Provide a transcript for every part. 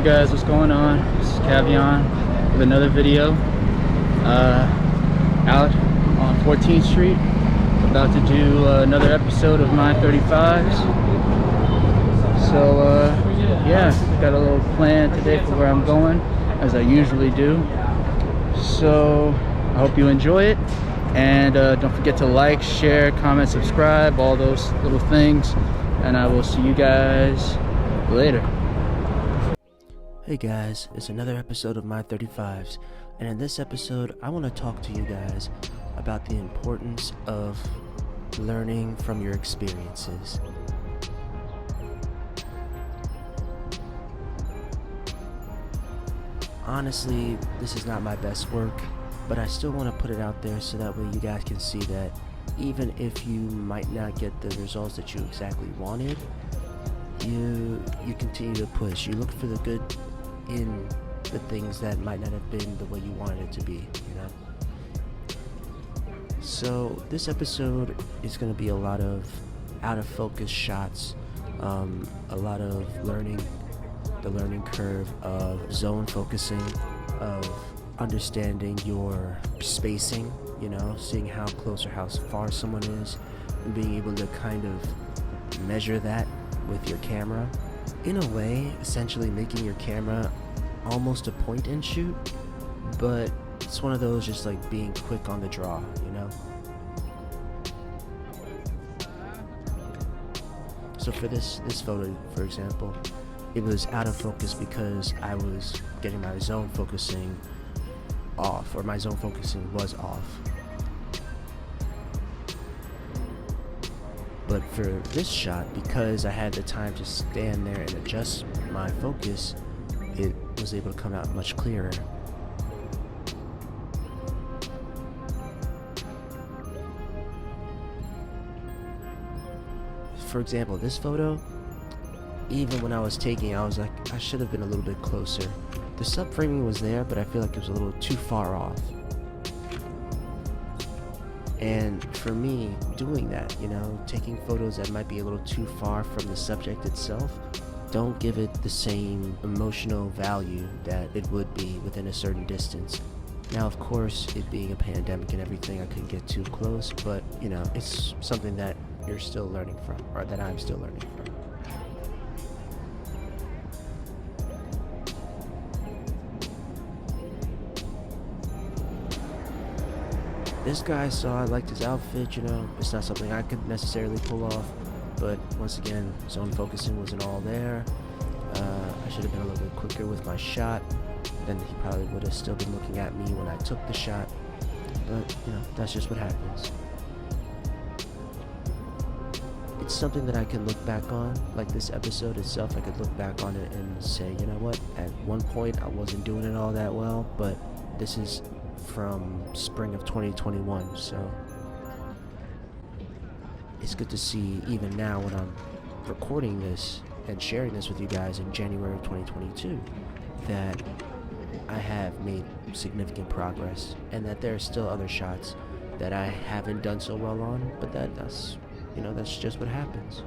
guys, what's going on? This is Cavion with another video. Out on 14th Street, about to do another episode of my 35s. So yeah, got a little plan today for where I'm going, as I usually do. So I hope you enjoy it, and don't forget to like, share, comment, subscribe, all those little things, and I will see you guys later. Hey guys, it's another episode of My 35s, and in this episode I want to talk to you guys about the importance of learning from your experiences. Honestly, this is not my best work, but I still want to put it out there so that way you guys can see that even if you might not get the results that you exactly wanted, you continue to push. You look for the good in the things that might not have been the way you wanted it to be, you know? So this episode is going to be a lot of out of focus shots, a lot of learning, the learning curve of zone focusing, of understanding your spacing, you know, seeing how close or how far someone is, and being able to kind of measure that with your camera. In a way, essentially making your camera almost a point and shoot, but it's one of those just like being quick on the draw, you know? So for this photo, for example, it was out of focus because I was getting my zone focusing off, or my zone focusing was off. But for this shot, because I had the time to stand there and adjust my focus, it was able to come out much clearer. For example, this photo, even when I was taking it, I was like, I should have been a little bit closer. The subframing was there, but I feel like it was a little too far off. And for me, doing that, you know, taking photos that might be a little too far from the subject itself, don't give it the same emotional value that it would be within a certain distance. Now, of course, it being a pandemic and everything, I couldn't get too close, but, you know, it's something that you're still learning from, or that I'm still learning from. This guy I saw, I liked his outfit, you know, it's not something I could necessarily pull off, but once again, zone focusing wasn't all there. I should have been a little bit quicker with my shot, then he probably would have still been looking at me when I took the shot, but, you know, that's just what happens. It's something that I can look back on, like this episode itself, I could look back on it and say, you know what, at one point I wasn't doing it all that well, but this is from spring of 2021, so it's good to see even now when I'm recording this and sharing this with you guys in January of 2022 that I have made significant progress, and that there are still other shots that I haven't done so well on, but that's, you know, that's just what happens.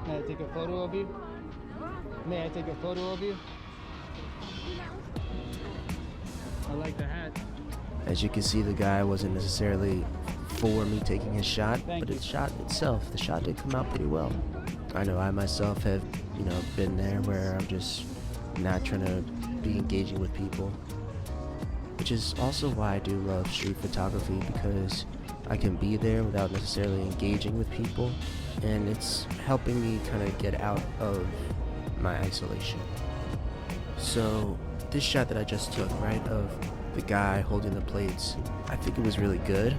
May I take a photo of you? May I take a photo of you? I like the hat. As you can see, the guy wasn't necessarily for me taking his shot, but the shot itself, the shot did come out pretty well. I know I myself have, you know, been there where I'm just not trying to be engaging with people, which is also why I do love street photography, because I can be there without necessarily engaging with people, and it's helping me kind of get out of my isolation. So this shot that I just took, right, of the guy holding the plates, I think it was really good.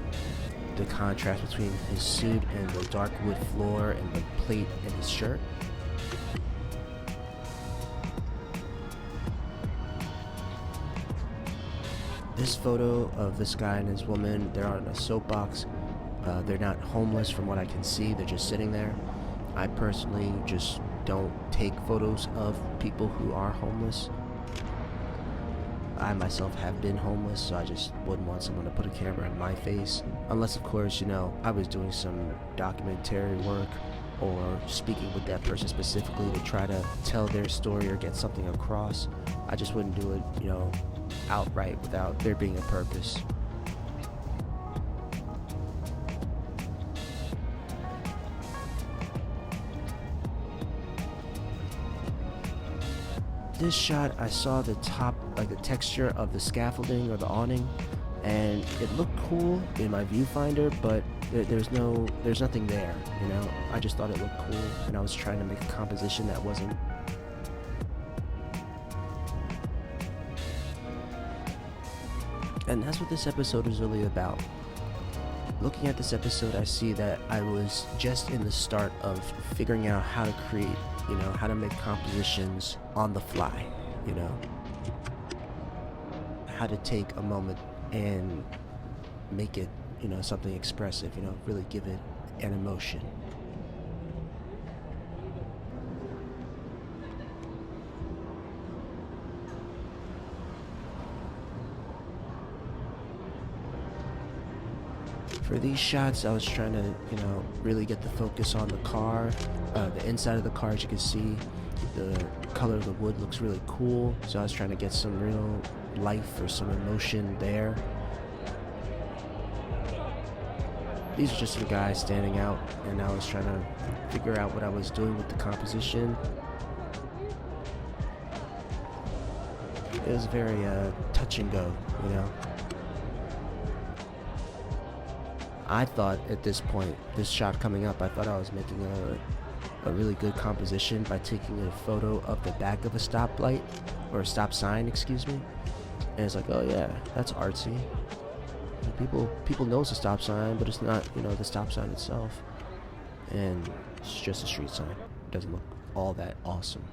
The contrast between his suit and the dark wood floor and the plate and his shirt. This photo of this guy and his woman, they're on a soapbox. They're not homeless from what I can see, they're just sitting there. I personally just don't take photos of people who are homeless. I myself have been homeless, so I just wouldn't want someone to put a camera in my face. Unless, of course, you know, I was doing some documentary work or speaking with that person specifically to try to tell their story or get something across. I just wouldn't do it, outright without there being a purpose. This shot, I saw the top, like the texture of the scaffolding or the awning, and it looked cool in my viewfinder, but there's nothing there, I just thought it looked cool, and I was trying to make a composition that wasn't. And that's what this episode is really about. Looking at this episode, I see that I was just in the start of figuring out how to create, how to make compositions on the fly, how to take a moment and make it, something expressive, really give it an emotion. For these shots, I was trying to, really get the focus on the car, the inside of the car. As you can see, the color of the wood looks really cool, so I was trying to get some real life or some emotion there. These are just some guys standing out, and I was trying to figure out what I was doing with the composition. It was very touch and go, I thought at this point, this shot coming up, I thought I was making a really good composition by taking a photo of the back of a stoplight, or a stop sign, excuse me. And it's like, oh yeah, that's artsy. People know it's a stop sign, but it's not, the stop sign itself. And it's just a street sign. It doesn't look all that awesome.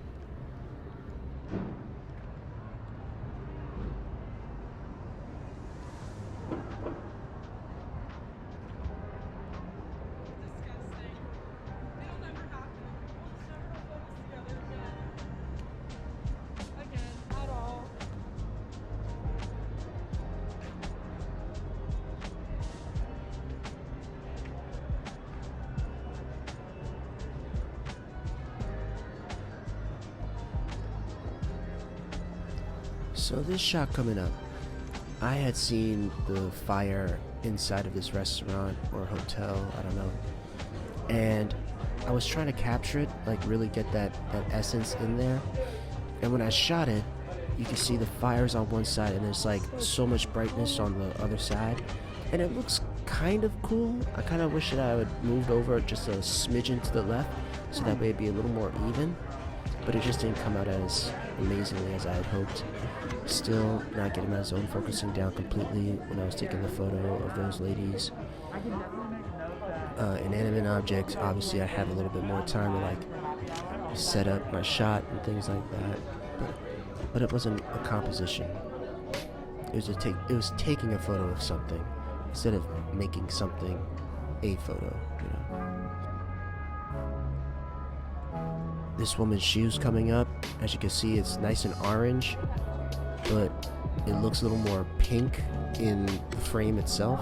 So this shot coming up, I had seen the fire inside of this restaurant or hotel, I don't know, and I was trying to capture it, like really get that essence in there. And when I shot it, you can see the fire's on one side and there's like so much brightness on the other side, and it looks kind of cool. I kind of wish that I would moved over just a smidgen to the left so that way it'd be a little more even, but it just didn't come out as amazingly as I had hoped. Still not getting my zone focusing down completely when I was taking the photo of those ladies. Inanimate objects, obviously I have a little bit more time to like set up my shot and things like that, but it wasn't a composition. It was taking a photo of something instead of making something a photo, This woman's shoes coming up, as you can see, it's nice and orange, but it looks a little more pink in the frame itself,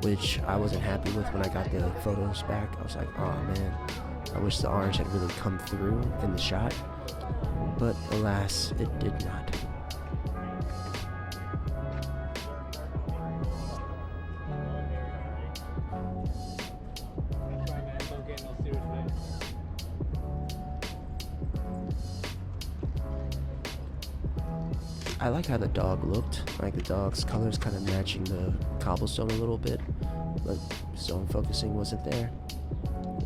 which I wasn't happy with when I got the photos back. I was like, oh man, I wish the orange had really come through in the shot, but alas, it did not. I like how the dog looked, like the dog's colors kind of matching the cobblestone a little bit, but zone focusing wasn't there.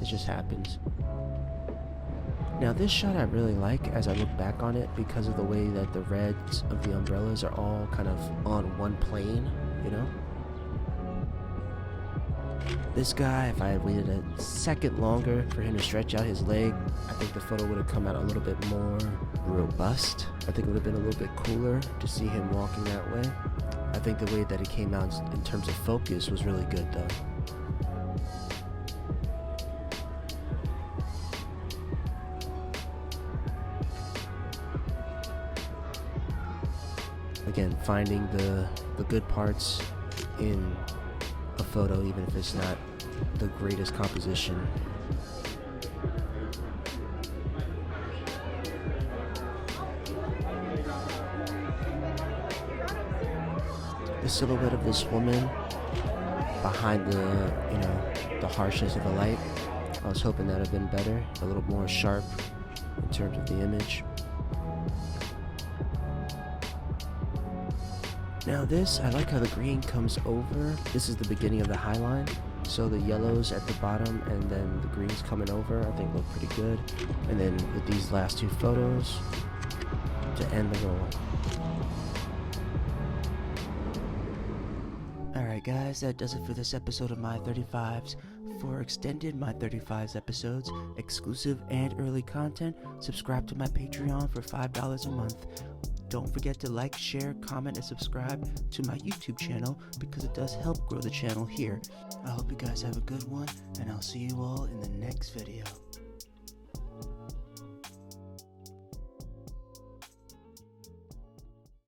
It just happens. Now this shot I really like as I look back on it because of the way that the reds of the umbrellas are all kind of on one plane, This guy, if I had waited a second longer for him to stretch out his leg, I think the photo would have come out a little bit more robust. I think it would have been a little bit cooler to see him walking that way. I think the way that it came out in terms of focus was really good though. Again, finding the good parts in a photo, even if it's not the greatest composition. the silhouette of this woman behind the, the harshness of the light. I was hoping that would have been better, a little more sharp in terms of the image. Now this, I like how the green comes over. This is the beginning of the high line. So the yellows at the bottom and then the greens coming over, I think look pretty good. And then with these last two photos to end the roll. Alright guys, that does it for this episode of My 35s. For extended My 35s episodes, exclusive and early content, subscribe to my Patreon for $5 a month. Don't forget to like, share, comment, and subscribe to my YouTube channel because it does help grow the channel here. I hope you guys have a good one, and I'll see you all in the next video.